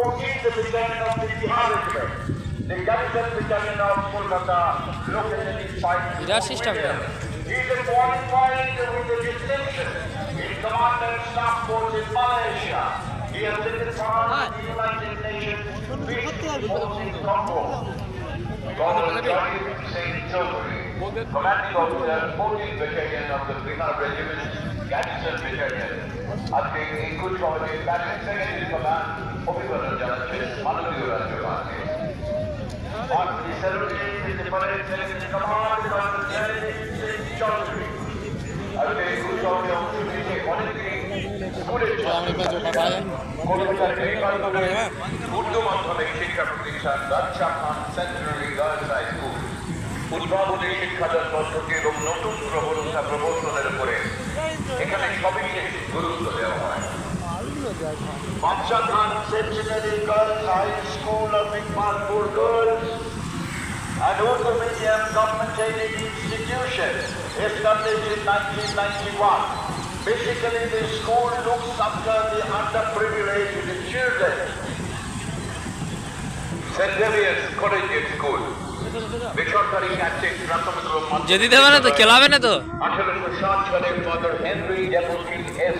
14th battalion of the Bihar Regiment, the garrison battalion of Kolkata, located inside the system. He is qualified with the distinction in Command and Staff Force in Malaysia. He has taken part in the United Nations Peace Forces Congo. Colonel Jagdeep Singh Chaudhary, commanding officer, 14th battalion of the Bihar Regiment, garrison battalion. আজকে এই কুচ কমিটির battalion secretary প্রধান অভিবাদন জানাচ্ছেন মাননীয় রাজ্যপালকে। On the ceremony is the parade secretary command Colonel Jagdeep Singh Chaudhary. আজকে এই কুচ কমিটির অংশ নিয়েছে অনেকেই স্কুলের কলকাতার বেকারভাবে উর্দু মাধ্যমিক শিক্ষা প্রতিষ্ঠান রাজশাহ খান সেন্টারি গার্লস হাই স্কুল উদ্ভাবনী শিক্ষাদান পদ্ধতি এবং নতুন প্রবণতা প্রবর্তনের উপরে এখানে সবিশেষ গুরুত্ব দেওয়া হয়। Badshah Khan centenary girls high school of Iqbalpur girls, an Urdu medium government-aided institution established in 1991. Basically, the school looks after the underprivileged children. St. Xavier's Collegiate School. বেসরকারি ক্যাথলিক প্রাথমিক ও যদি দেবে না তো খেলাবে না তো 1860 সালে ফাদার হেনরি ডেপোস্টিন এস